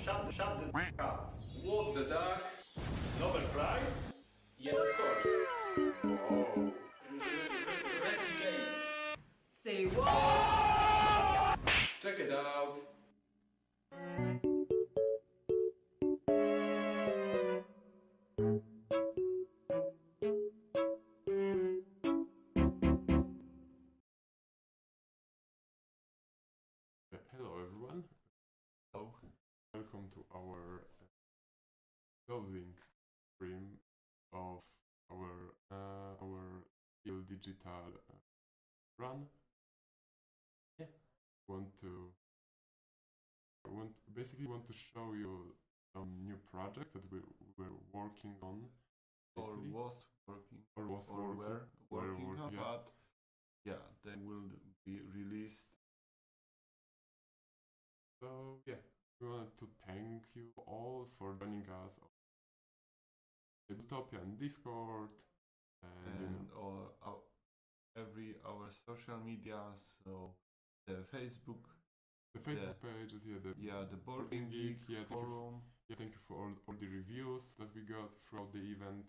Shut the up. What the duck? Nobel Prize? Yes, of course. Oh. Redi Games. Say what? Check it out. Hello everyone. Hello. Welcome to our closing stream of our Spiel.Digital run. Yeah. Basically want to show you some new projects that we're working on. Or lately. was working Or was or working. were working on, yeah. but yeah, they will be released. So yeah, we wanted to thank you all for joining us on Tabletop and Discord and you And know, our social media, so the Facebook, the Facebook pages, the Board Boarding Geek Geek, forum. thank you for all the reviews that we got throughout the event.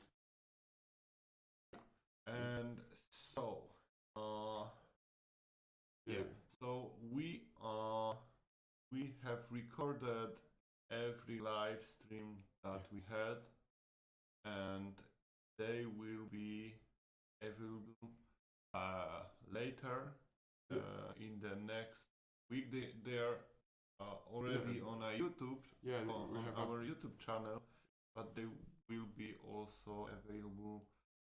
And so so we have recorded every live stream that we had, and they will be available later in the next week. They are already on our YouTube, Yeah, we on have our YouTube channel, but they will be also available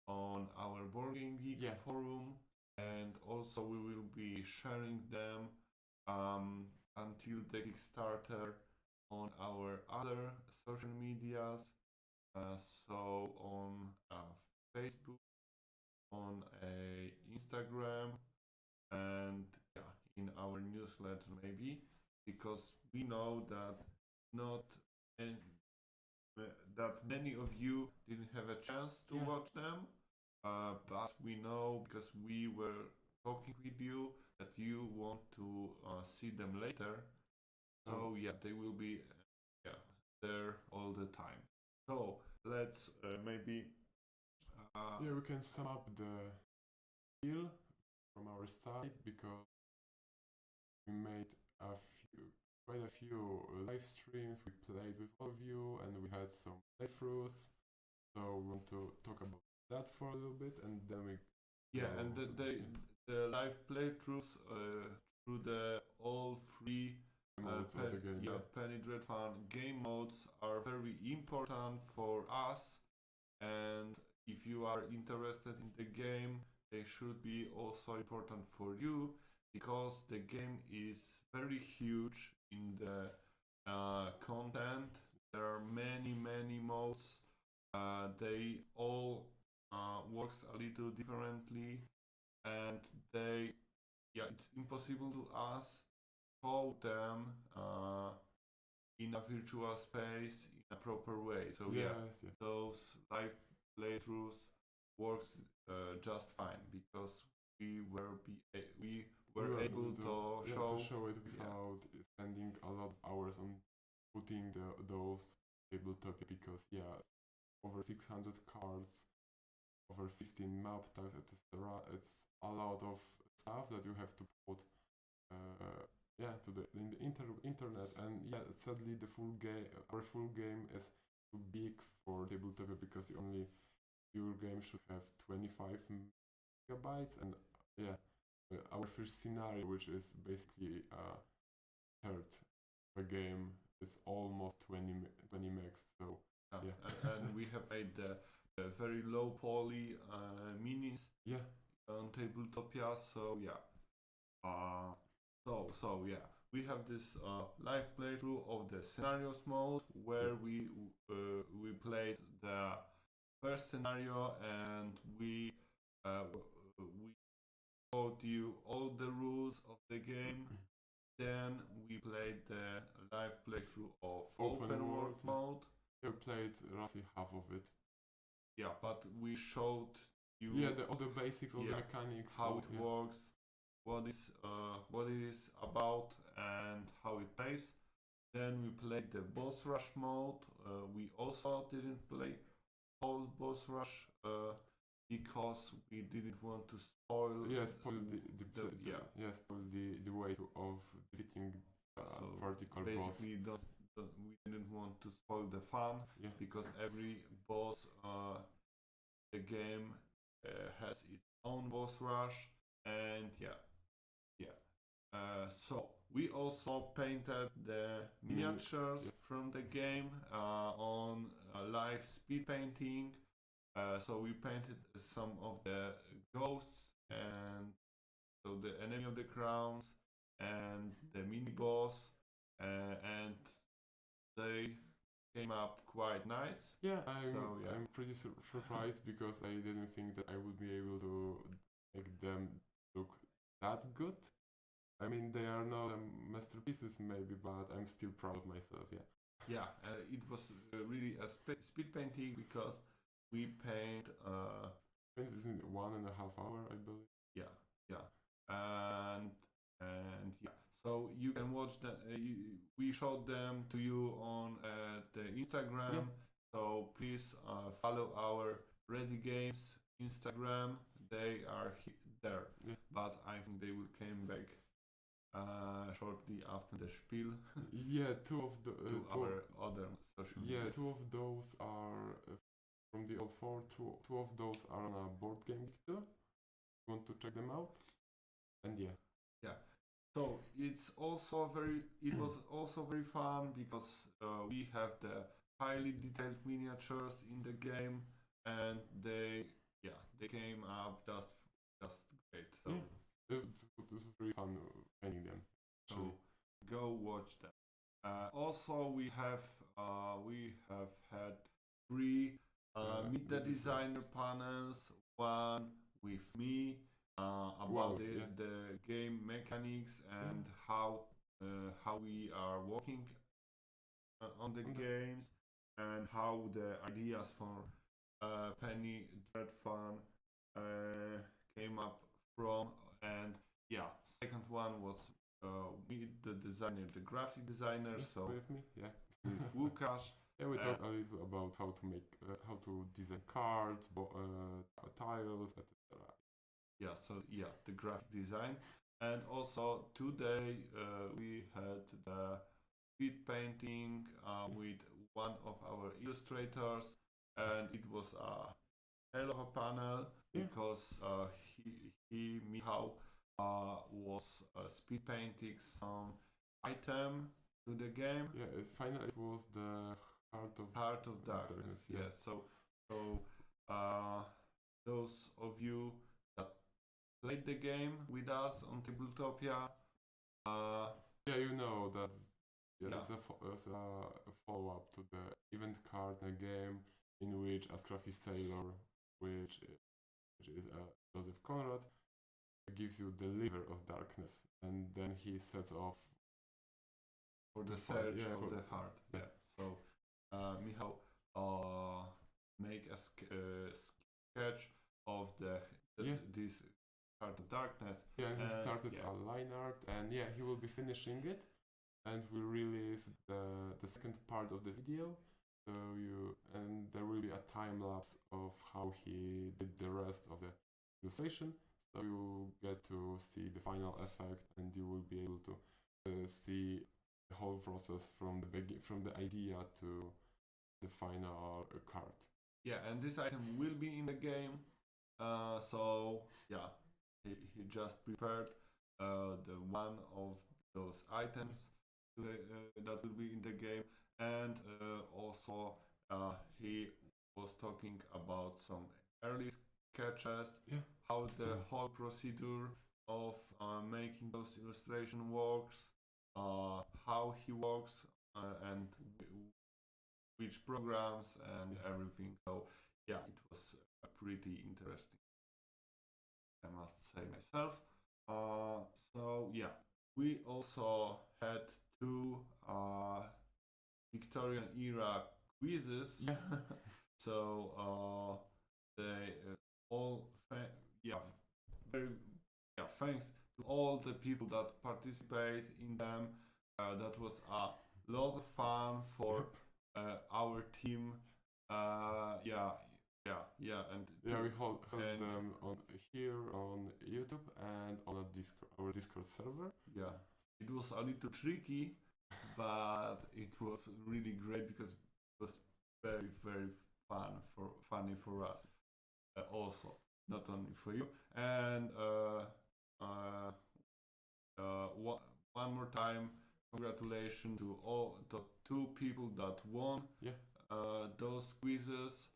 on our Board Game Geek forum, and also we will be sharing them until the Kickstarter on our other social medias, so on Facebook, on Instagram, and in our newsletter maybe, because we know that that many of you didn't have a chance to watch them, but we know, because we were talking with you, that you want to see them later. So they will be there all the time. So let's maybe we can sum up the deal from our side, because we made quite a few live streams. We played with all of you and we had some playthroughs, so we want to talk about that for a little bit, and then we and the live playthroughs through the all free modes of the game. Penny Dreadfun game modes are very important for us, and if you are interested in the game, they should be also important for you, because the game is very huge in the content. There are many modes. They all works a little differently, and it's impossible to us code them in a virtual space in a proper way. So those live playthroughs works just fine, because we were able to show it without spending a lot of hours on putting those tabletop, because over 600 cards, over 15 map types, etc. It's a lot of stuff that you have to put in the internet, and sadly our full game is too big for tabletop, because your game should have 25 megabytes, and our first scenario, which is basically a third of a game, is almost 20 megs. So and we have made the very low poly minis on Tabletopia. So we have this live playthrough of the scenarios mode, where we played the first scenario, and we showed you all the rules of the game. Then we played the live playthrough of open world mode. We played roughly half of it. But we showed you all the basics, all the mechanics, how it works, what it is about, and how it plays. Then we played the boss rush mode. We also didn't play whole boss rush because we didn't want to spoil. Spoil the way of defeating So vertical basically, we didn't want to spoil the fun because every boss the game has its own boss rush, and so we also painted the miniatures from the game on live speed painting. So we painted some of the ghosts and so the enemy of the crowns and the mini boss, and they came up quite nice. I'm pretty surprised because I didn't think that I would be able to make them look that good. I mean, they are not masterpieces maybe, but I'm still proud of myself. It was really a speed painting because we paint Painted in 1.5 hours, I believe. And so you can watch them. We showed them to you on the Instagram. So please follow our Redi Games Instagram. They are there, but I think they will come back shortly after the Spiel. Two of the our other social media. Two of those are from the old four. Two of those are on a board game Kickstarter. You want to check them out? And So it was also very fun because we have the highly detailed miniatures in the game, and they came up just great. So it was really fun painting them. So go watch them. Also, we have had 3 meet the designer panels. One with me about the game mechanics and how we are working on the games, and how the ideas for Penny Dreadfun came up from. And second one was meet the designer, the graphic designer. So with me, with Łukasz. We talked a little about how to make, how to design cards, tiles, etc. The graphic design. And also today we had the speed painting with one of our illustrators, and it was a hell of a panel because Michał was speed painting some item to the game. Finally it was the Heart of Darkness. So those of you that played the game with us on Tabletopia, you know that it's a follow-up to the event card game in which a scruffy sailor, which is Joseph Conrad, gives you the liver of darkness, and then he sets off for the search of the heart. So Michał make a sketch of this Heart of Darkness. And he started a line art, and he will be finishing it, and will release the second part of the video. So there will be a time lapse of how he did the rest of the illustration. So you get to see the final effect, and you will be able to see the whole process from the idea to the final card. And this item will be in the game. He just prepared the one of those items that will be in the game, and also he was talking about some early sketches, how the whole procedure of making those illustrations works, how he works, and which programs and everything. So it was pretty interesting, I must say myself. We also had 2 Victorian Era Quizzes. So they all thanks to all the people that participate in them. That was a lot of fun for our team. Yeah, and Yeah, we hold and- them on here on YouTube and on our Discord server. yeah, it was a little tricky, but it was really great because it was very, very funny for us. Also, not only for you. And one more time, congratulations to all the 2 people that won Yeah. those quizzes.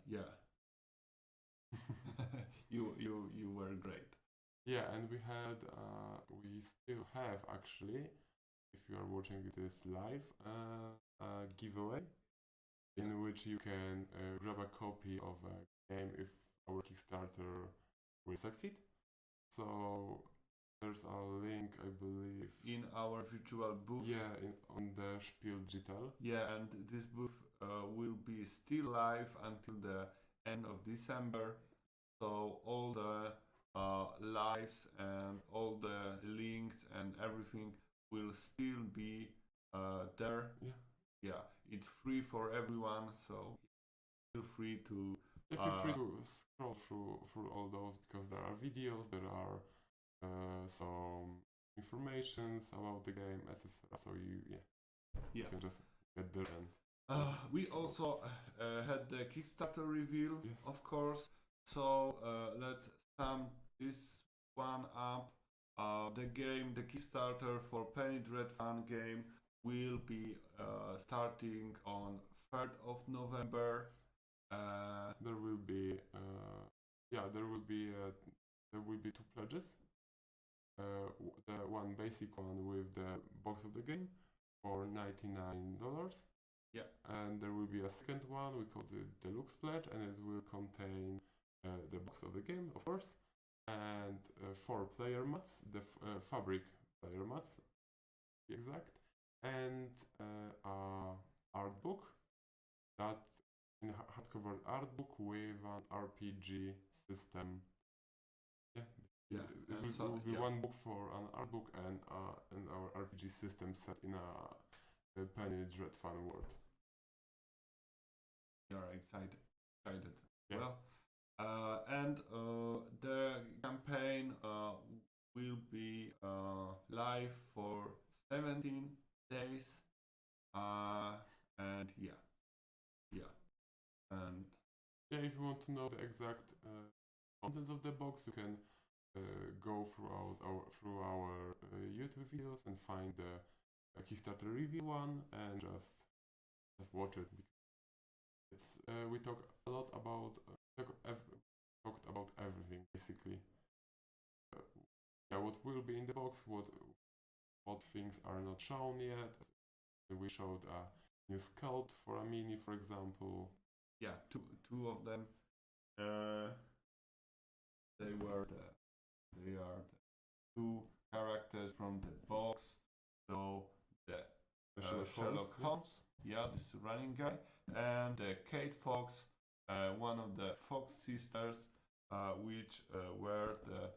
Yeah, you were great. Yeah, and we still have actually, if you are watching this live, a giveaway in which you can grab a copy of a game if our Kickstarter will succeed. So there's a link, I believe, In our virtual booth. yeah, on the Spiel.Digital. Yeah, and this booth will be still live until the end of December. So all the lives and all the links and everything will still be there. Yeah. Yeah, it's free for everyone, so feel free to. Yeah, feel free to scroll through all those because there are videos, there are some informations about the game, etc. So you can just get there and We also had the Kickstarter reveal, Yes. of course. So let's sum this one up. The Kickstarter for Penny Dreadfun game will be starting on 3rd of November. there will be there will be 2 pledges. The one basic one with the box of the game for $99. Yeah. And there will be a second one, we call it the Deluxe Pledge, and it will contain the box of the game, of course, and 4 player mats, the fabric player mats, to be exact, and art book, that in hardcover art book with an RPG system. Yeah, It and will, so- will be yeah. one book for an art book and our RPG system set in a Penny Dreadfun world. You're excited. Yeah. Well, and the campaign will be live for 17 days. And yeah, and Yeah, if you want to know the exact contents of the box, you can go through our YouTube videos and find the Kickstarter Reveal one and just watch it. It's we talk a lot about talked about everything basically. Yeah, what will be in the box, what things are not shown yet. We showed a new sculpt for a mini, for example. yeah, two of them. They are the 2 characters from the box. So the Sherlock Holmes, yeah, this running guy, and Kate Fox, one of the Fox sisters, which were the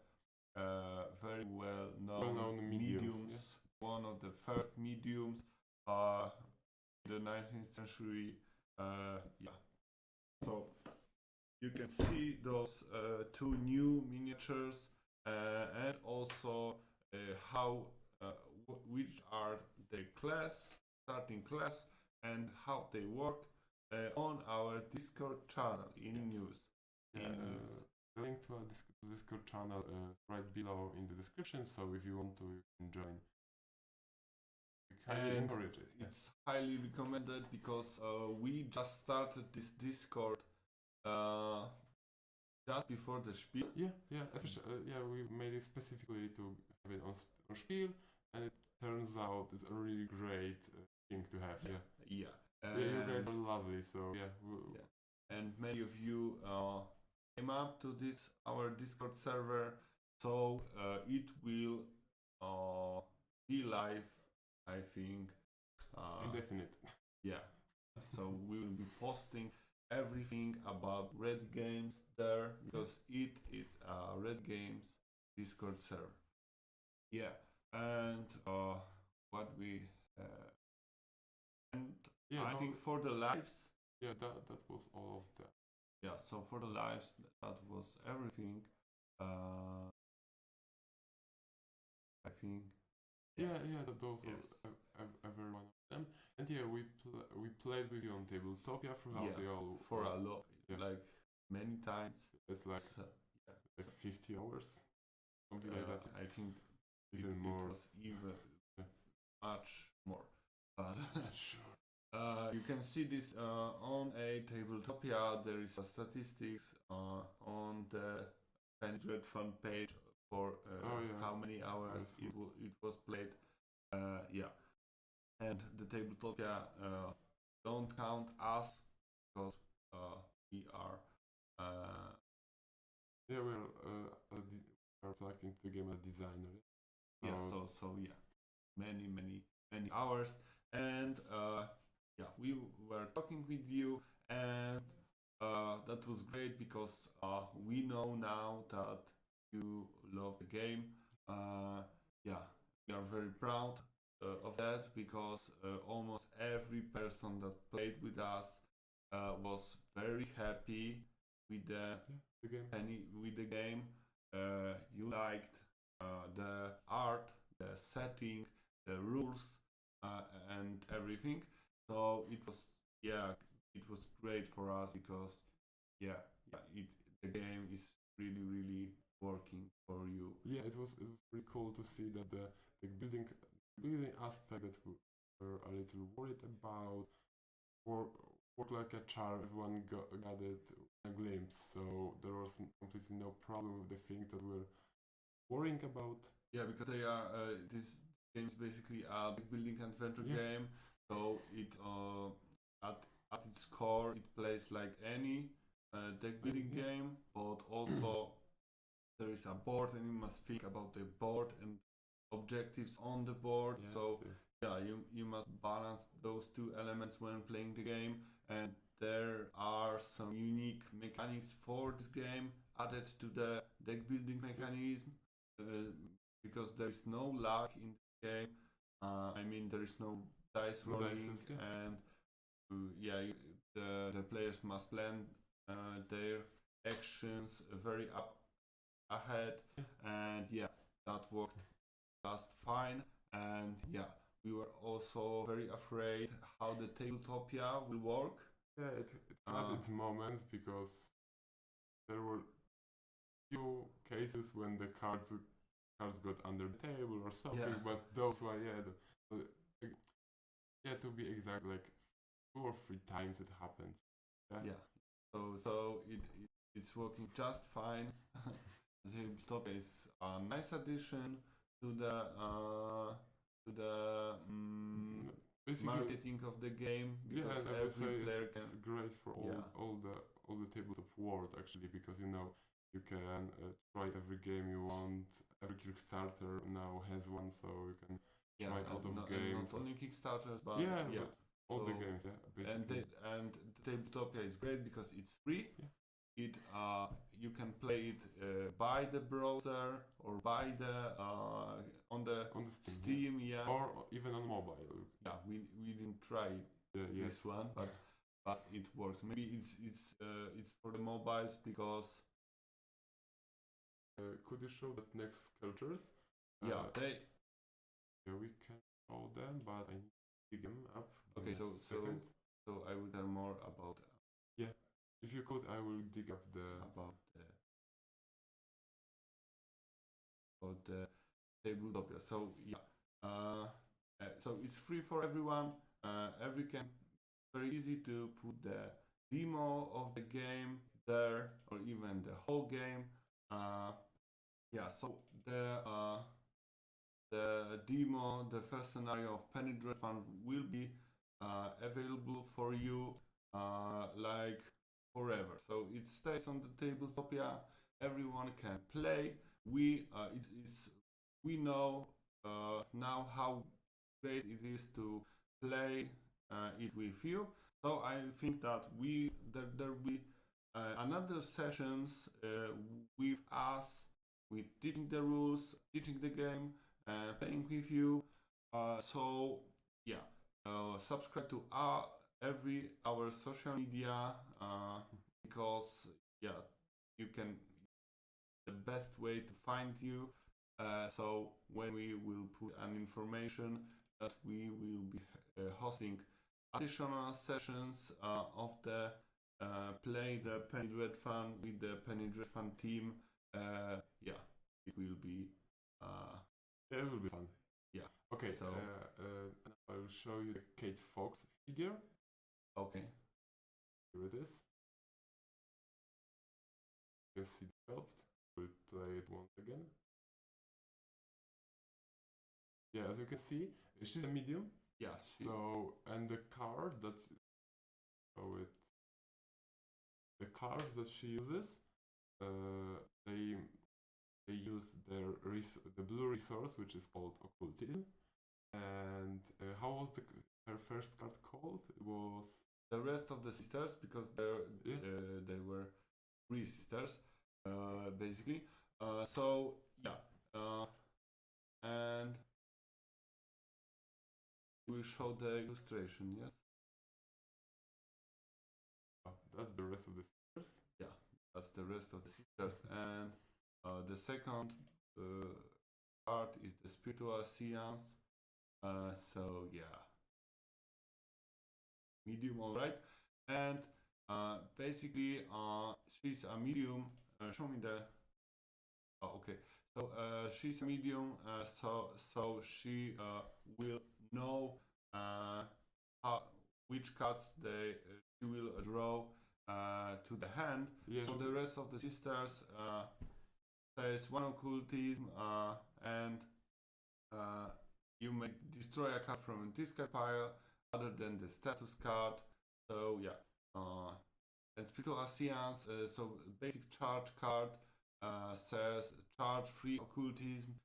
very well-known mediums. Yeah. One of the first mediums, in the 19th century. Yeah. So you can see those 2 new miniatures, and also how which are their starting class, and how they work on our Discord channel in news. The link to our Discord channel is right below in the description, so if you want to, you can join. We highly And encourage it. it's highly recommended because we just started this Discord just before the Spiel. Yeah, especially, we made it specifically to have it on Spiel, and it turns out it's a really great thing to have. Yeah. You guys are lovely, so yeah. And many of you came up to our Discord server, so it will be live, I think. Indefinite. Yeah. So we will be posting everything about Redi Games there, because it is a Redi Games Discord server. Yeah. And what we And Yeah, I think for the lives, yeah, that was all of that. yeah, so for the lives, that was everything. I think. Yeah, Yes. yeah, those Yes. are every one of them. And yeah, we played with you on Tabletopia throughout Yeah, the all for a lot, yeah. like many times. It's like So, yeah, like so, 50 hours, something like that. I think Even more. It was even Yeah. much more. But Sure. you can see this on a Tabletopia. There is a statistics on the Dreadfun page for Oh, yeah. how many hours Yes. it was played. Yeah, and the Tabletopia don't count us because we are Yeah, we're reflecting the game as designer. yeah. So yeah, many hours, and yeah, we were talking with you, and that was great because we know now that you love the game. Yeah, we are very proud of that because almost every person that played with us was very happy with The game. with the game. You liked the art, the setting, the rules, and everything. So it was great for us because the game is really working for you. Yeah, it was really cool to see that the building aspect that we were a little worried about worked like a charm. Everyone got it in a glimpse, so there was completely no problem with the things that we were worrying about. Yeah, because they are this game is basically a deck building adventure Yeah. game. So it at its core it plays like any deck building Yeah. game, but also there is a board and you must think about the board and objectives on the board. Yes, So yes. yeah, you must balance those two elements when playing the game, and there are some unique mechanics for this game added to the deck building mechanism because there is no luck in the game. I mean, there is no dice No rolling, dices, yeah. and the players must plan their actions very up ahead, and yeah, that worked just fine. And yeah, we were also very afraid how the Tabletopia will work. Yeah, it had its moments because there were few cases when the cards got under the table or something, Yeah. but those were to be exact, like 2 or 3 times it happens. Yeah. So it's working just fine. The Tabletopia is a nice addition to the Basically, marketing of the game yeah, because and I would every say player it's can. great for Yeah. all the tabletop world actually, because you can try every game you want. Every Kickstarter now has one, so you can try out of and games. not only Kickstarters, but yeah, yeah. but all the So- games, yeah, And basically. and the Tabletopia is great because it's free. Yeah. It you can play it by the browser or by the on the on the Steam, Steam, yeah. or even on mobile. Yeah, we didn't try Yeah, this one, but it works. Maybe it's for the mobiles because could you show the next cultures? yeah, they Yeah, we can show them, but I need to dig them up. Give okay. me a So second. I will tell more about If you could, I will dig up the. about the Tabletopia. So yeah, so it's free for everyone. Every can very easy to put the demo of the game there or even the whole game. Yeah, so the demo, the first scenario of Penny Dreadfun will be available for you like forever. So it stays on the Tabletopia. Everyone can play. We know now how great it is to play it with you. So I think that there will be another sessions with us, with teaching the rules, teaching the game, playing with you. So yeah, subscribe to every our social media because yeah, you can the best way to find you. So when we will put an information that we will be hosting additional sessions of the play the Penny Dreadfun with the Penny Dreadfun team. Yeah, it will be it will be fun. yeah. Okay, So I will show you the Kate Fox figure. okay. Here it is. You can see the sculpt. We'll play it once again. Yeah, as you can see, she's a medium. Yeah. So, and the card that's the cards that she uses, they use the blue resource, which is called occultism. And how was her first card called? It was the rest of the sisters, because they were 3 sisters, basically. So yeah, and we show the illustration. Yes. That's the rest of the sisters. Yeah, that's the rest of the sisters, and the second part is the spiritual seance. So yeah, medium, all right, and basically she's a medium. Show me the. Oh, okay. So she's a medium. So she will know which cards she will draw to the hand. Yeah, so the rest of the sisters says 1 occultism, and you may destroy a card from a discard pile other than the status card. So yeah, and spiritual seance. So basic charge card says charge 3 occultism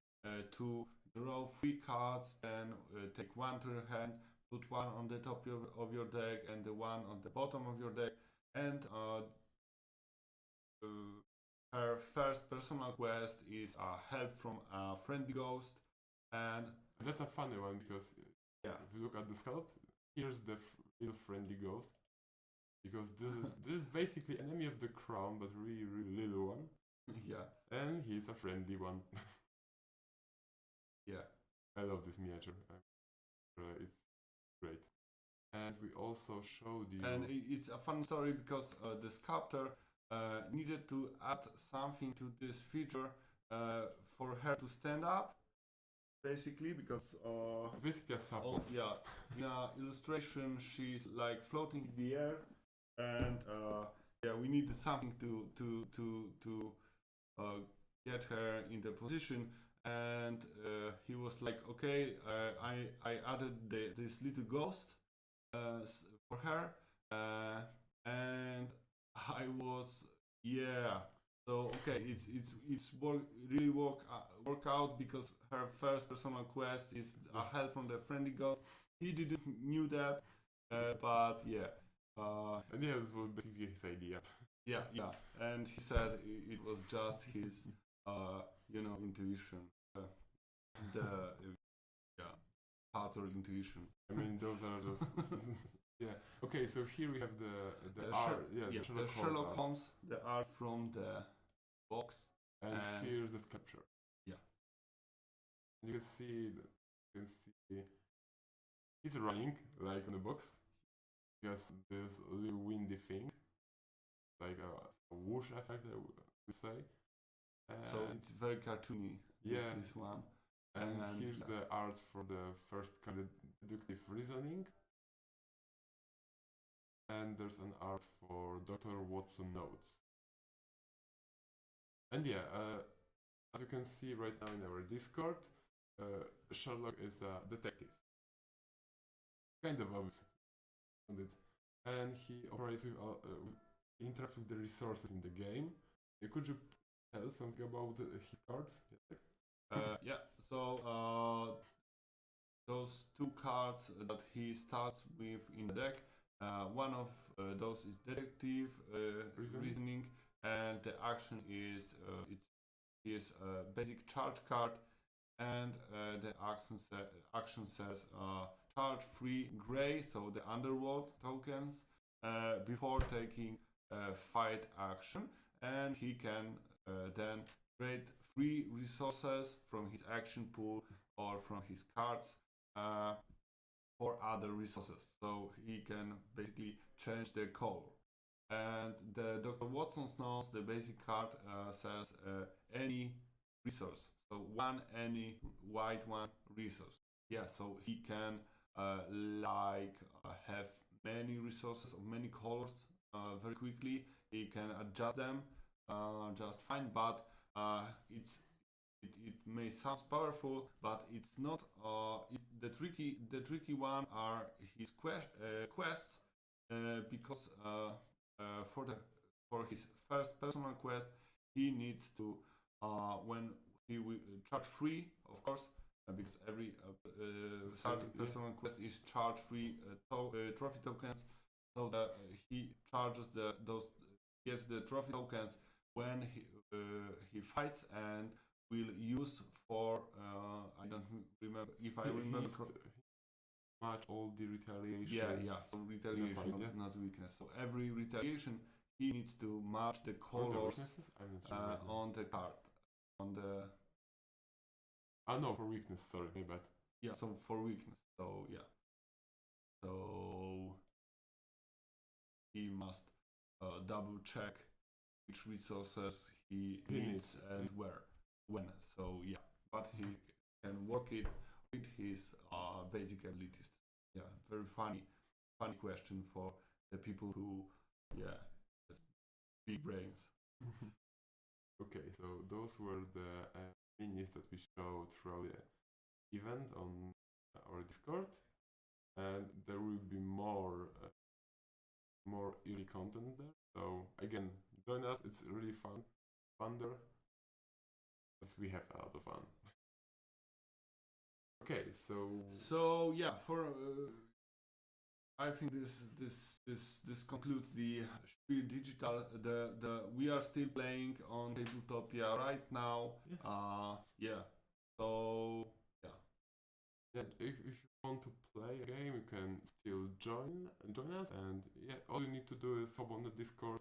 to draw 3 cards, then take 1 to your hand, put 1 on the top of your deck and the 1 on the bottom of your deck, and her first personal quest is a help from a friendly ghost, and that's a funny one because yeah, if you look at the sculpt, here's the little friendly ghost, because this is basically enemy of the crown, but really little one. yeah, And he's a friendly one. yeah. I love this miniature. It's great. And we also showed you. And it's a fun story because the sculptor needed to add something to this feature for her to stand up, basically, because basically a support. yeah, in an illustration she's like floating in the air, and yeah, we needed something to get her in the position, and he was like, okay, I added this little ghost for her, and I was so okay, it's really work out, because her first personal quest is a help from the friendly ghost. He didn't knew that, but yeah, and yeah, this was basically his idea. yeah, and he said it was just his intuition, pattern intuition. I mean, those are just yeah. Okay, so here we have the art, the Sherlock Holmes, the art from the box, and here's the sculpture. Yeah, you can see he's running like on the box. He has this little windy thing, like a whoosh effect, I would say. So it's very cartoony. This one. And here's the art for the first kind of deductive reasoning. And there's an art for Dr. Watson notes. And yeah, as you can see right now in our Discord, Sherlock is a detective. Kind of obvious. And he operates with, interacts with the resources in the game. Could you tell something about his cards? Yeah, so those 2 cards that he starts with in the deck, one of those is detective reasoning, and the action is a basic charge card, and the action says charge-free gray, so the underworld tokens, before taking fight action, and he can then trade free resources from his action pool or from his cards for other resources. So he can basically change the color. And the Dr. Watson's notes, the basic card says any resource. So any white one resource. Yeah, so he can have many resources of many colors very quickly. He can adjust them just fine, but it may sound powerful, but it's not. The tricky one are his quests, because for his first personal quest, he needs to when he will charge free, of course, because every starting personal quest is charge free trophy tokens, so that he charges gets the trophy tokens when he fights, and will use for I don't remember if I remember match all the retaliation. Yeah, so retaliation, not weakness. So every retaliation he needs to match the colors on the card. No, for weakness, sorry, my bad. Yeah, so for weakness. So yeah. So he must double check which resources he needs and when. So yeah, but he can work it with his basic abilities. Yeah, very funny question for the people who has big brains. Okay, so those were the minis that we showed throughout the event on our Discord, and there will be more early content there. So again, join us. It's really fun there, because we have a lot of fun. Okay, so yeah, for I think this concludes the Spiel.Digital. We are still playing on tabletop right now. Yes. So yeah, if you want to play a game, you can still join us, and yeah, all you need to do is hop on the Discord,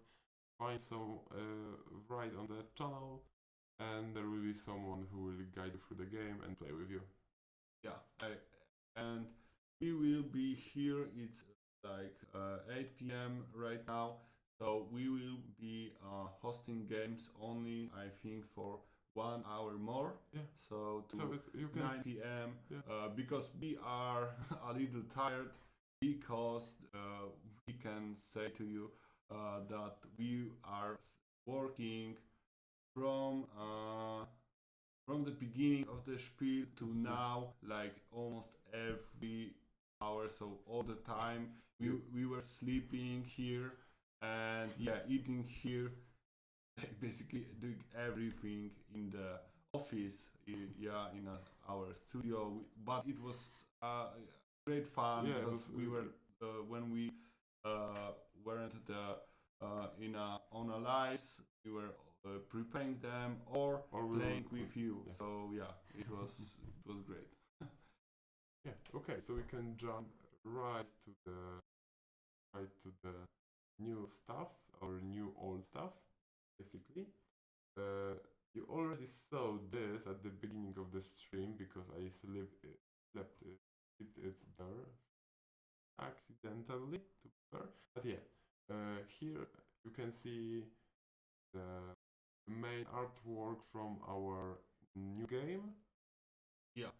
find some right on the channel, and there will be someone who will guide you through the game and play with you. Yeah, and we will be here. It's like 8 p.m. right now, so we will be hosting games only, I think, for 1 hour more. Yeah. So you can 9 p.m. Yeah. Because we are a little tired, because we can say to you that we are working from the beginning of the Spiel to now, like almost every hour, so all the time we were sleeping here and eating here, basically doing everything in the office, in our studio. But it was great fun, because we were when we weren't on a lives, we were preparing them or playing with you. Yeah. So yeah, it was great. Yeah. Okay, so we can jump right to the new stuff, or new old stuff, basically. You already saw this at the beginning of the stream, because I slept it there accidentally, to be fair. But yeah, here you can see the main artwork from our new game. Yeah.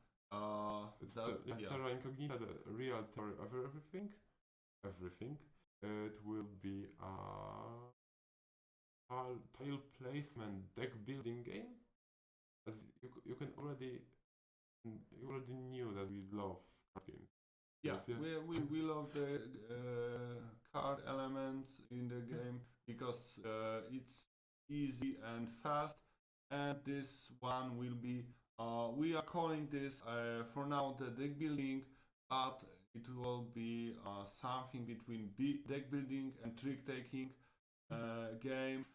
It's Terra Incognita, the real Terra of everything. It will be a tile placement deck building game. As you already knew that we love card games. Yeah, Yes, yeah. we love the card elements in the game, because it's easy and fast. And this one will be, we are calling this for now the deck building, but it will be something between deck building and trick taking game,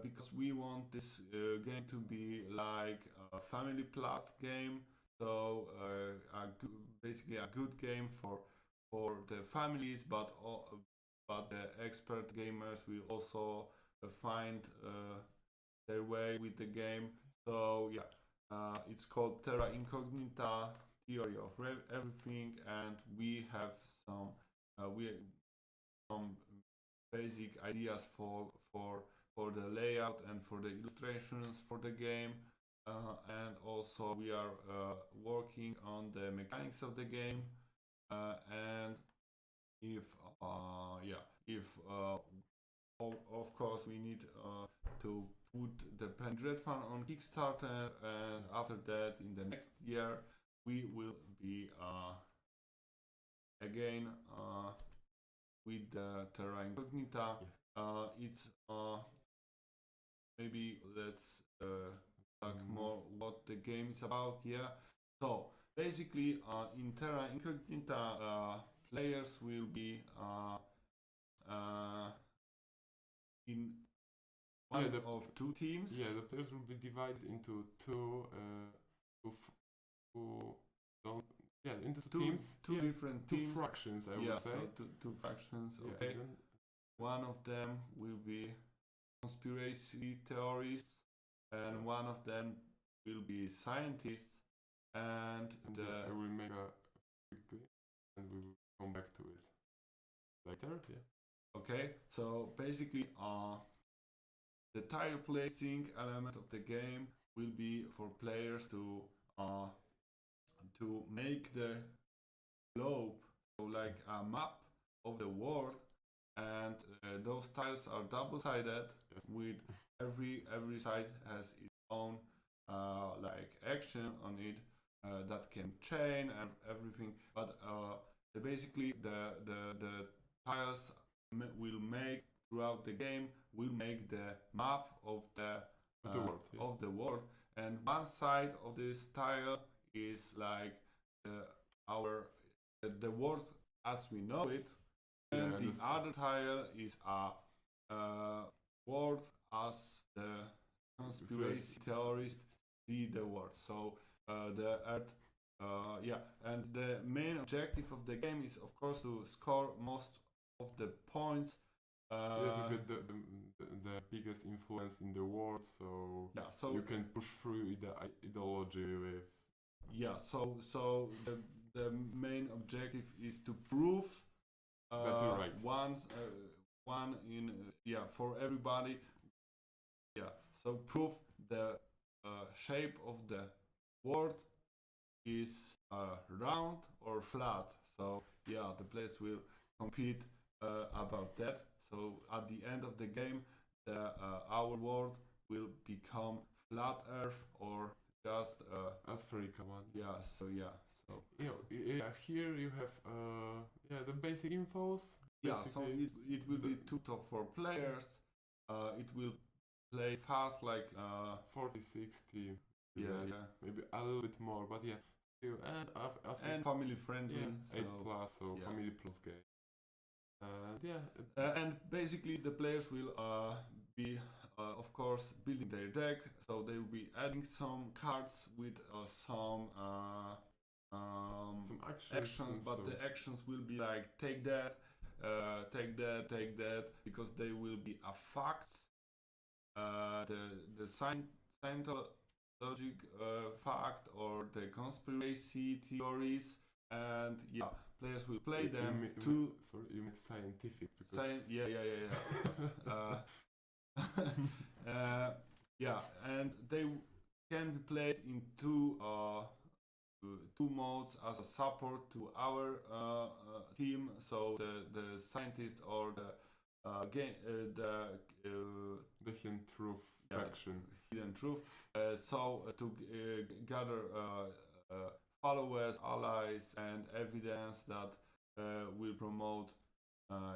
because we want this game to be like a family plus game. So basically a good game for the families, but the expert gamers will also find their way with the game. So yeah, it's called Terra Incognita: Theory of Everything, and we have some basic ideas for the layout and for the illustrations for the game. And also we are working on the mechanics of the game, and if of course we need to put the Dreadfun on Kickstarter, and after that in the next year we will be again with the Terra Incognita. It's maybe let's talk more what the game is about. Yeah, so basically in Terra Incognita players will be in one of two teams. Yeah, the players will be divided into two teams. Two different two teams. fractions, I would say. So two fractions. Yeah, Okay. One of them will be conspiracy theorists, and one of them will be scientists. And I will make a quickly, and we will come back to it later. Yeah. Okay. So basically, the tile placing element of the game will be for players to make the globe, so like a map of the world, and those tiles are double-sided. Yes. With every side has its own like action on it that can chain and everything. But basically the tiles will make throughout the game will make the map of the world, and one side of this tile is like the world as we know it, and the other tile is a world as the conspiracy theorists see the world. So the Earth, and the main objective of the game is of course to score most of the points. To get the biggest influence in the world, so you can push through the ideology with. Yeah, so the main objective is to prove that you're right. One in for everybody. Yeah, so prove the shape of the world is round or flat. So yeah, the players will compete about that. So at the end of the game, our world will become flat Earth or just spherical one. Yeah. So here you have the basic infos. Yeah. So it will be 2 to 4 players. It will play fast, like 40, 60. Yeah. Maybe a little bit more, but yeah. Still, and family friendly. Yeah, 8+, so family plus game. And basically the players will be of course building their deck, so they will be adding some cards with some actions, but the actions will be like take that, because they will be a facts, the scientific fact or the conspiracy theories, and players will play them to. Sorry, you meant scientific because. And they can be played in two modes as a support to our team. So the scientist or the hidden truth faction. Hidden truth. So to gather followers, allies, and evidence that will promote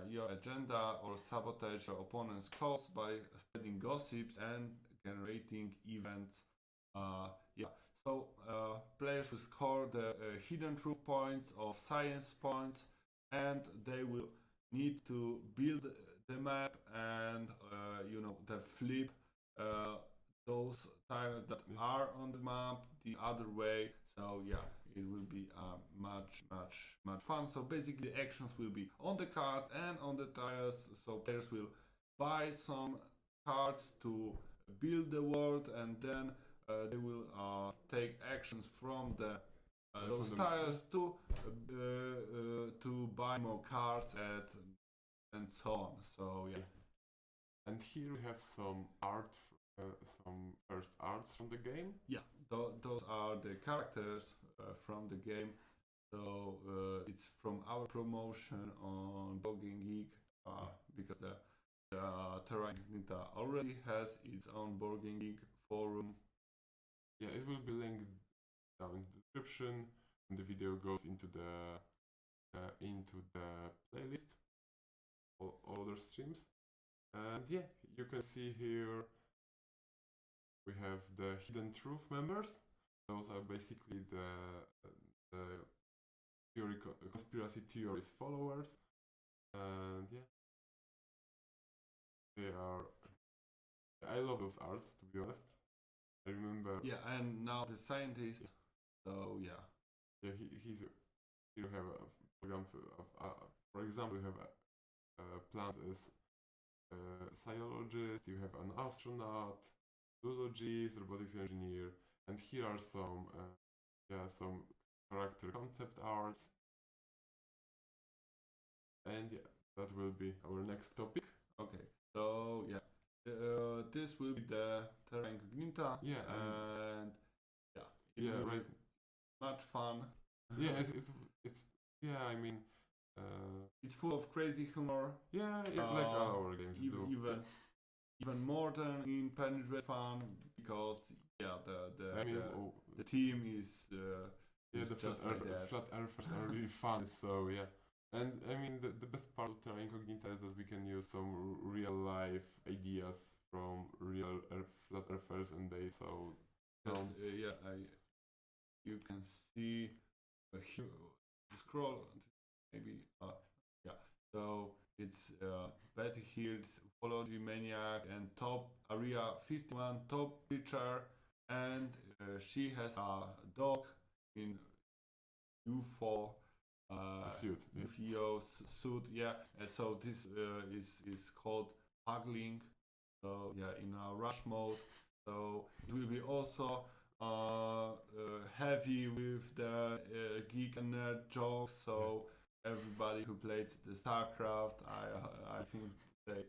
your agenda or sabotage your opponent's cause by spreading gossips and generating events. So players will score the hidden truth points of science points, and they will need to build the map and the flip those tiles that are on the map the other way. So yeah, it will be much fun. So basically the actions will be on the cards and on the tiles. So players will buy some cards to build the world, and then they will take actions from the those tiles to buy more cards and so on. So yeah. And here we have some art, some first arts from the game. Yeah, those are the characters from the game. So it's from our promotion on Board Game Geek, because the Terra Incognita already has its own Board Game Geek forum. Yeah, it will be linked down in the description, and the video goes into the playlist or other streams. And yeah, you can see here we have the Hidden Truth members. Those are basically the conspiracy theories followers. And yeah, they are. I love those arts, to be honest. I remember. Yeah, and now the scientist. So yeah. Yeah, he's. You have for example, you have plants as sciologist. You have an astronaut, zoologist, robotics engineer, and here are some some character concept arts. And yeah, that will be our next topic. Okay, so yeah, this will be the Terra Incognita. Yeah, and yeah, right. Much fun. Yeah, it's yeah. I mean, it's full of crazy humor. Yeah, like our games do. Even more than in Dreadfun, because yeah, the team is the flat earthers are really fun. So yeah, and I mean the best part of Terra Incognita is that we can use some real life ideas from real flat earthers, and they you can see here, scroll maybe yeah. So it's Betty Hill's Ufology Maniac and top Area 51 top creature, and she has a dog in UFO suit. UFO suit. Yeah, and so this is called haggling. So yeah, in a rush mode. So it will be also heavy with the geek and nerd jokes. So everybody who played the StarCraft, I think they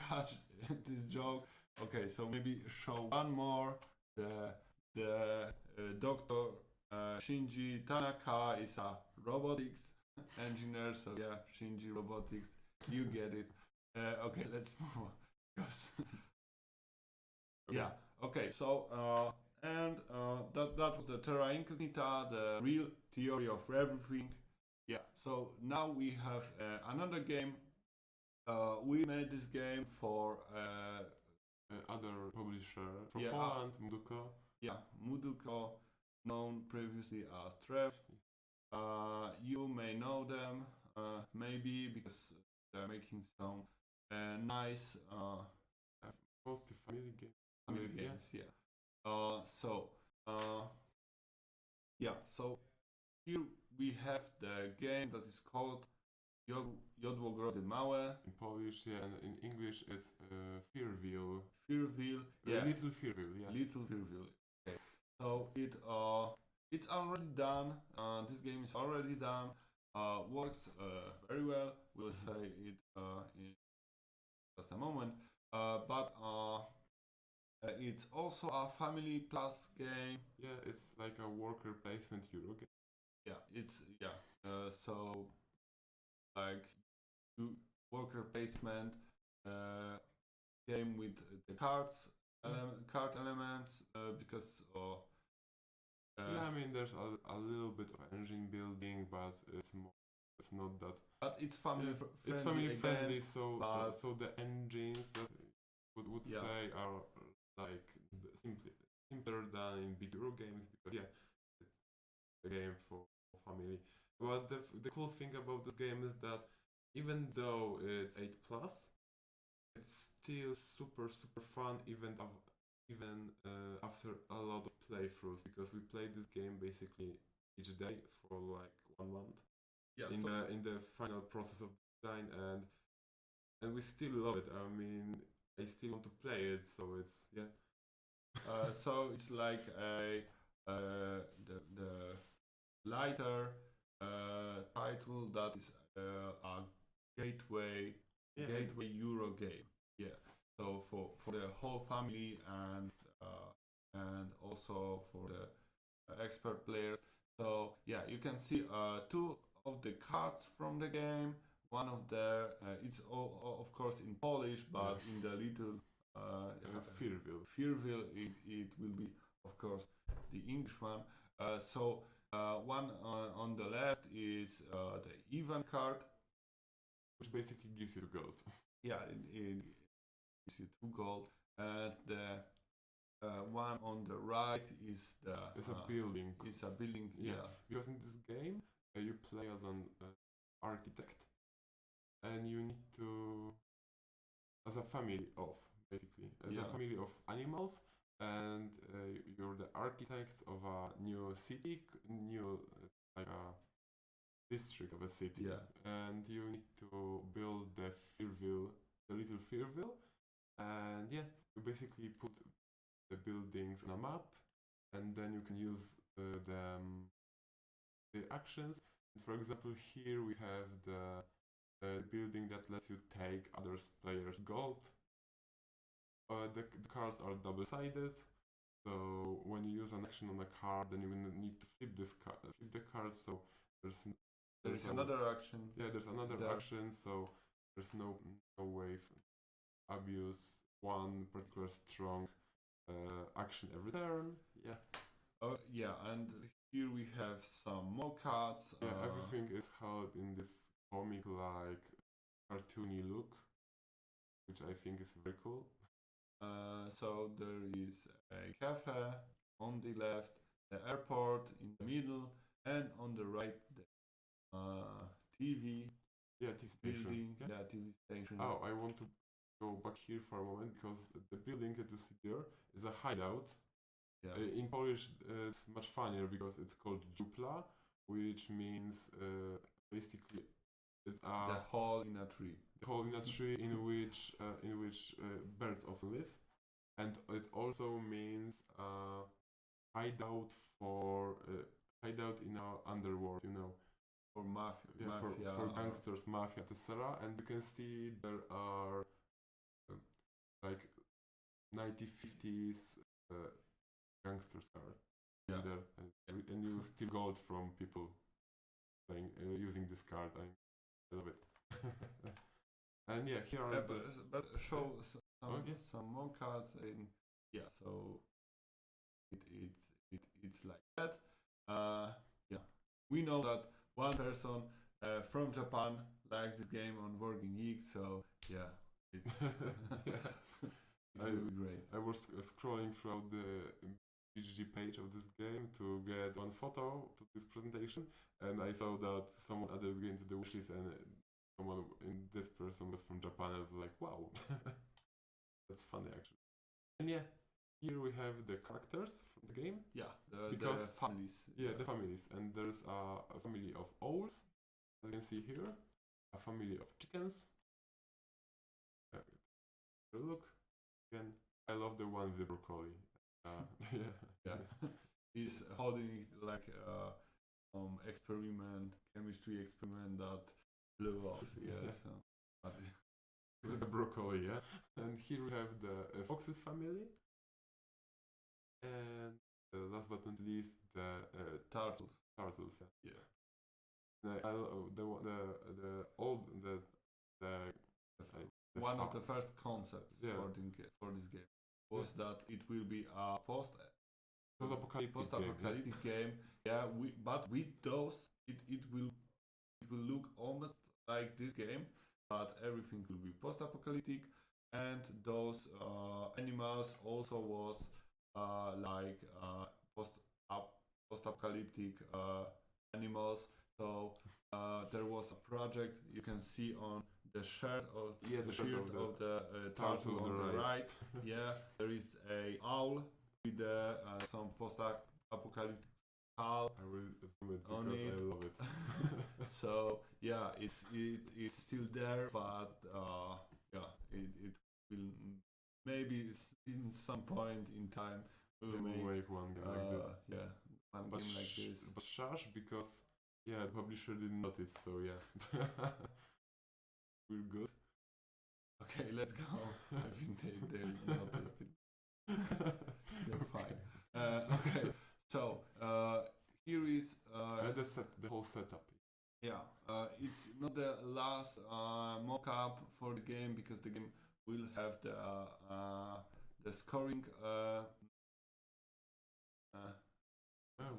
catch this joke. Okay, so maybe show one more. The Dr. Shinji Tanaka is a robotics engineer. So yeah, Shinji Robotics, you get it. Okay, let's move on. Because yeah. Okay, so that was the Terra Incognita, the real theory of everything. Yeah, so now we have another game. We made this game for other publisher from yeah, Poland, Muduko. Yeah, Muduko, known previously as Trev. You may know them, maybe because they're making some nice mostly family games. Family games, yeah. So here we have the game that is called Jodłogrody Małe. In Polish, yeah, and in English it's Firville. Firville, yeah. Little Firville, yeah. Little Firville. Okay. So it's already done. This game is already done. Works very well. We'll say it in just a moment. But it's also a Family Plus game. Yeah, it's like a worker placement Euro game. Yeah, so like worker placement game with the cards, card elements, because yeah, I mean there's a little bit of engine building, but it's not that. But it's family friendly. It's family friendly, again, so the engines that would say are like simpler than in big Euro games, because yeah, it's a game for family. But the cool thing about this game is that even though it's 8+, it's still super fun even after a lot of playthroughs, because we played this game basically each day for like 1 month. Yeah, In the final process of design, and we still love it. I mean, I still want to play it, so it's so it's like the lighter title that is a gateway Euro game. Yeah. So for the whole family and also for the expert players. So yeah, you can see 2 of the cards from the game. One of it's all, of course in Polish, but in the little Firville. Firville it will be, of course, the English one. So one on the left is the event card, Which basically gives you gold. yeah, it gives you 2 gold, and the one on the right is It's a building. It's a building, yeah. Because in this game, you play as an architect, and you need to, as a family of, basically, a family of animals, and you're the architects of a new city, like a district of a city, and you need to build the little Firville, and you basically put the buildings on a map, and then you can use the actions. For example, here we have the building that lets you take other players' gold. The cards are double-sided, so when you use an action on a card, then you need to flip the card. So there's another action. Yeah, there's another action. So there's no way to abuse one particular strong action every turn. Yeah. Oh yeah, and here we have some more cards. Yeah, everything is held in this comic-like, cartoony look, which I think is very cool. So there is a cafe on the left, the airport in the middle, and on the right the TV. Yeah, TV station. Building. Yeah, TV station. Oh, I want to go back here for a moment, because the building that you see there is a hideout. Yeah. In Polish, it's much funnier because it's called dziupla, which means basically it's the hole in a tree. The hole in a tree in which birds often live, and it also means hideout in our underworld, For mafia. For gangsters, mafia, etc. And you can see there are like 1950s gangsters are in there, and you steal gold from people playing using this card. I love it. And yeah, here are but show some more cards, and so it's like that. We know that one person from Japan likes this game on Working Geek, so it will be great. I was scrolling throughout the BGG page of this game to get one photo to this presentation, and I saw that someone added the game to the wishlist, and this person was from Japan. I was like, wow, that's funny actually. And here we have the characters from the game. Yeah, the families. Yeah, the families, and there's a family of owls, as you can see here, a family of chickens. Look, again, I love the one with the broccoli. He's holding it like chemistry experiment that blew off. With the broccoli, And here we have the Fox's family, and last but not least, the turtles. Turtles, yeah. I love the one of the first concepts for this game was that it will be a post-apocalyptic game. Yeah, but with those, it will look almost like this game, but everything will be post-apocalyptic, and those animals also was like post-apocalyptic animals. So there was a project you can see on the shirt of the turtle on the right. There is a owl the some post-apocalyptic hull I will assume it on because it. I love it. So yeah, it is still there, but yeah, it will maybe in some point in time They we'll will make make one game like this. yeah, one But game like this. but shush, because yeah, the publisher didn't notice, so yeah. We're good. Okay, let's go. I think they noticed it. They're fine. Okay, so here is The whole setup. yeah. It's not the last mock-up for the game because the game will have the scoring.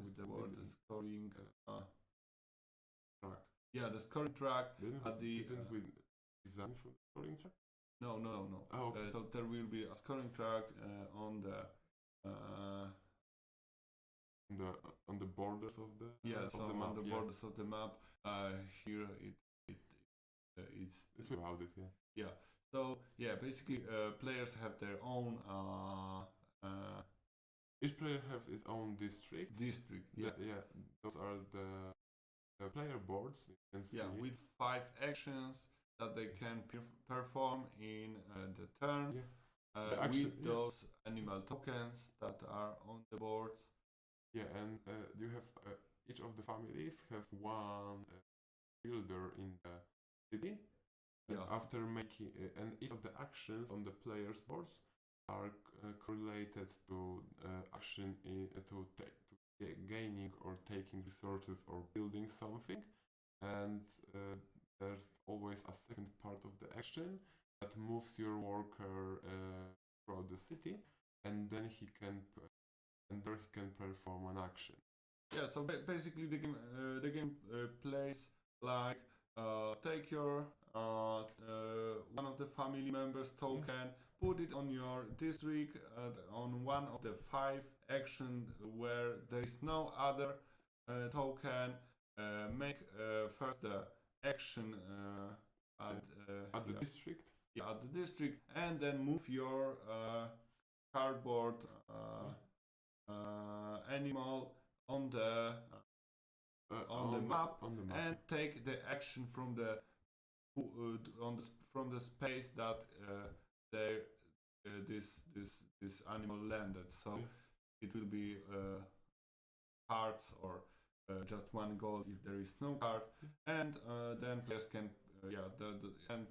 With the word the scoring. Track. Yeah, the scoring track at the. Didn't we design for the scoring track? No. Oh, okay. So there will be a scoring track on the. On the borders of the So of the on map. the Yeah. borders of the map. Here it's It's about it, yeah. yeah. So yeah, basically players have their own Each player have his own district. district. Yeah. Yeah. Those are the player boards. You can see. Yeah, with 5 actions that they can perform in the turn. Yeah. With those animal tokens that are on the boards. Yeah, and you have each of the families have one builder in the city. And Yeah. after making and each of the actions on the players' boards are correlated to action to gaining or taking resources or building something, and there's always a second part of the action that moves your worker throughout the city, and then he can perform an action. Yeah, so basically the game plays like take your one of the family members token, put it on your district on one of the 5 actions where there is no other token. Make first the action At the district. Yeah, at the district, and then move your cardboard animal on the map and take the action from the from the space that this animal landed. So it will be cards or just one gold if there is no card, and then players can and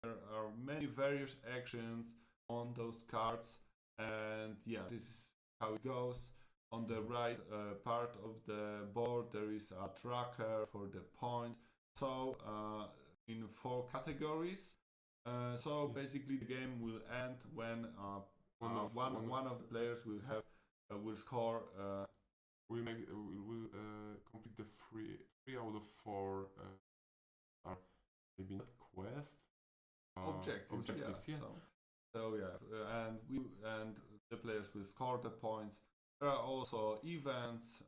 there are many various actions on those cards, and yeah, this is how it goes. On the right part of the board there is a tracker for the points. So in 4 categories. So basically the game will end when one of the players will score. We'll complete the 3 out of 4 are maybe not quests. Objectives. Yeah. So yeah, and the players will score the points. There are also events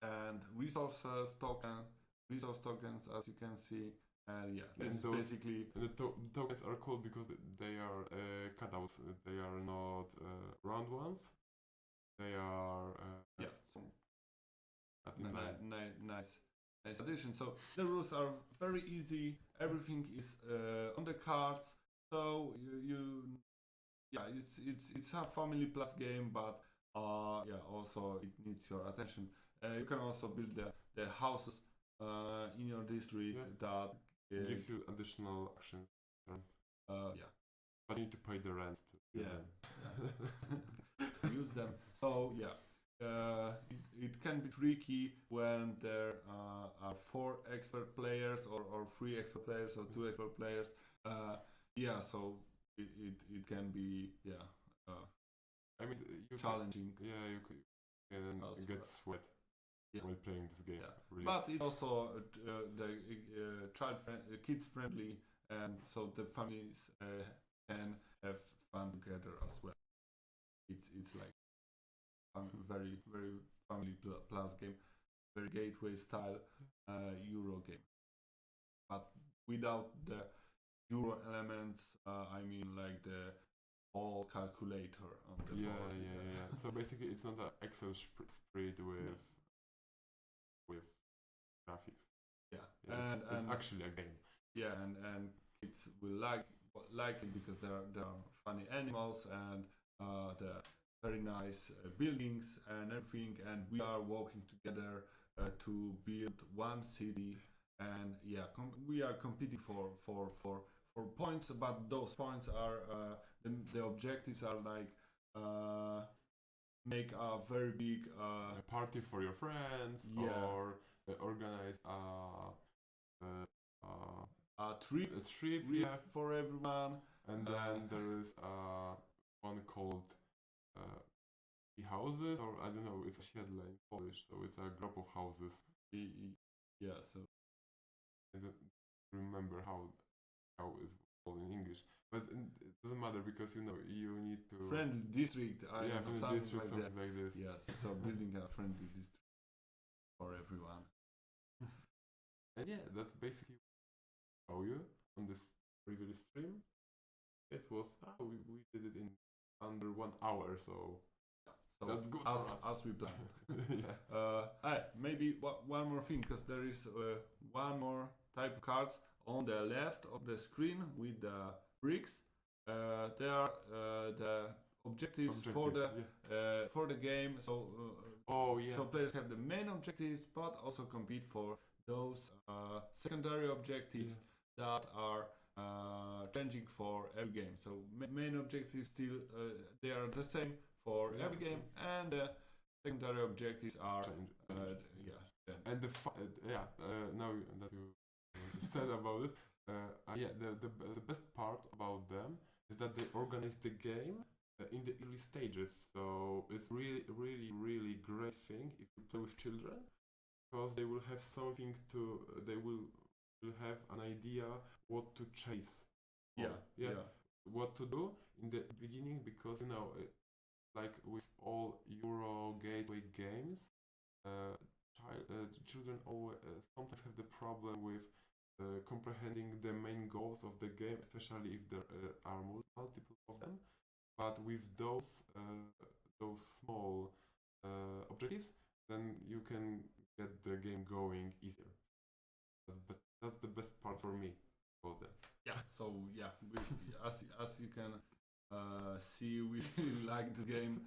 and resource tokens, as you can see. And yeah, this is basically the tokens are cool because they are cutouts. They are not round ones. They are nice addition. So the rules are very easy. Everything is on the cards. So it's a family plus game, but also it needs your attention. You can also build the houses in your district that gives you additional actions. But you need to pay the rent to use them. So it can be tricky when there are 4 expert players or 3 expert players or 2 expert players. So it can be I mean, challenging. You can get sweat while playing this game. Really. But it's also kids friendly, and so the families can have fun together as well. It's like very very family plus game, very gateway style Euro game, but without the Euro elements. I mean, like the all calculator on the Yeah, board. yeah. So basically, it's not an Excel spread with graphics. Yeah, Yeah, and it's actually a game. yeah, and kids will like it because there are funny animals and the very nice buildings and everything, and we are working together to build one city, and yeah, we are competing for points, but those points are the objectives are like make a very big A party for your friends, Yeah. or organize a trip a trip, yeah. for everyone. And then there is one called houses, or I don't know, it's a siedle in Polish, so it's a group of houses. Yeah, so I don't remember how it's called in English, but it doesn't matter because you need to friendly district. I yeah, know, friendly something district, like something that. like this. Yes, so building a friendly district for everyone. And yeah, that's basically how you on this previous stream. It was we did it in under 1 hour, so So that's good as, for us. as we planned. Yeah. Maybe one more thing, because there is one more type of cards on the left of the screen with the bricks. They are the objectives for the yeah. for the game. So Oh yeah. so players have the main objectives, but also compete for those secondary objectives that are changing for every game. So main objectives still they are the same for every game, and the secondary objectives are change. And now that you said about it, yeah, the best part about them is that they organize the game in the early stages. So it's really great thing if you play with children, because they will have something to they will have an idea what to chase. What to do in the beginning, because like with all Euro gateway games, children always sometimes have the problem with comprehending the main goals of the game, especially if there are multiple of them. But with those small objectives, then you can get the game going easier. That's the best part for me about them. Yeah. So yeah, as you can see, we like this game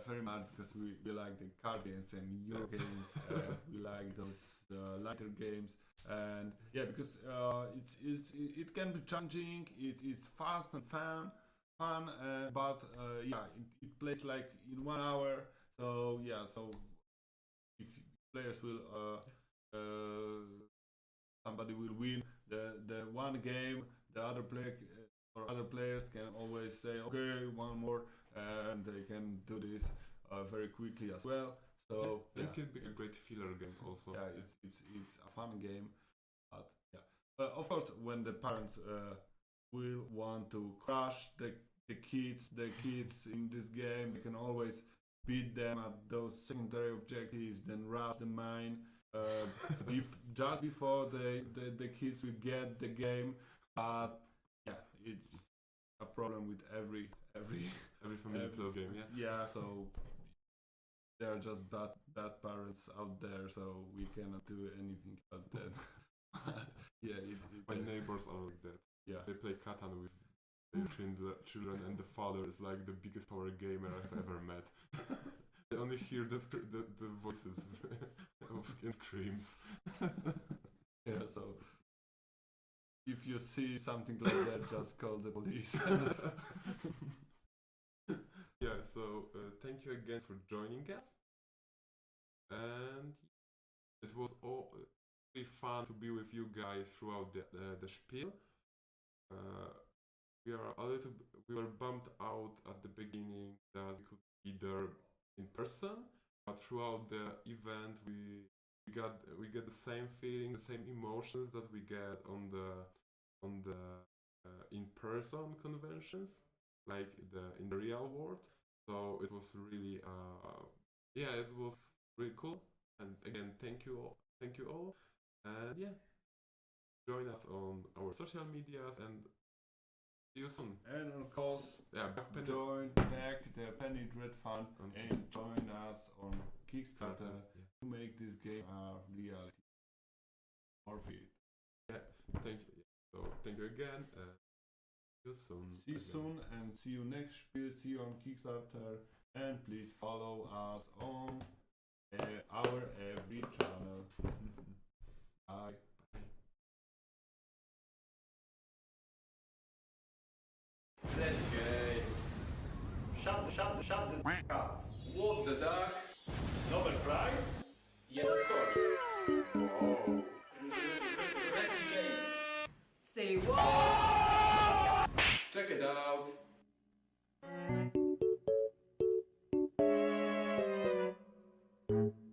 very much, because we like the card games and Euro games. We like those lighter games, and yeah, because it can be challenging. It's fast and fun, but yeah, it plays like in 1 hour. So yeah, so if players will somebody will win the one game, the other player or other players can always say, okay, one more, and they can do this very quickly as well. So it can be a great filler game also. Yeah, it's a fun game, but yeah, of course, when the parents will want to crush the kids in this game, they can always beat them at those secondary objectives, then rush the mine just before the kids will get the game. But yeah, it's a problem with every family plus game. Yeah, so there are just bad parents out there, so we cannot do anything about that. Yeah, my neighbors are like that. Yeah, they play Catan with their children, and the father is like the biggest power gamer I've ever met. They only hear the voices and screams. Yeah, so if you see something like that, just call the police. Yeah, so thank you again for joining us, and it was really fun to be with you guys throughout the spiel. We were bummed out at the beginning that we could be there in person, but throughout the event we get the same feeling, the same emotions that we get on the in-person conventions, like in the real world. So it was really it was really cool. And again, thank you all, and yeah, join us on our social medias, and See you soon. And of course, Yeah, join back the Penny Dreadfun On and join us on Kickstarter Yeah. to make this game a reality. Worth it. Thank you. So thank you again. See you soon. See you again. soon and see you next Spiel. See you on Kickstarter and please follow us on our every channel. Bye. Redi Games. Shut the up. What the duck? Nobel Prize? Yes, of course. Oh. Redi Games. Say what? Check it out. Say what?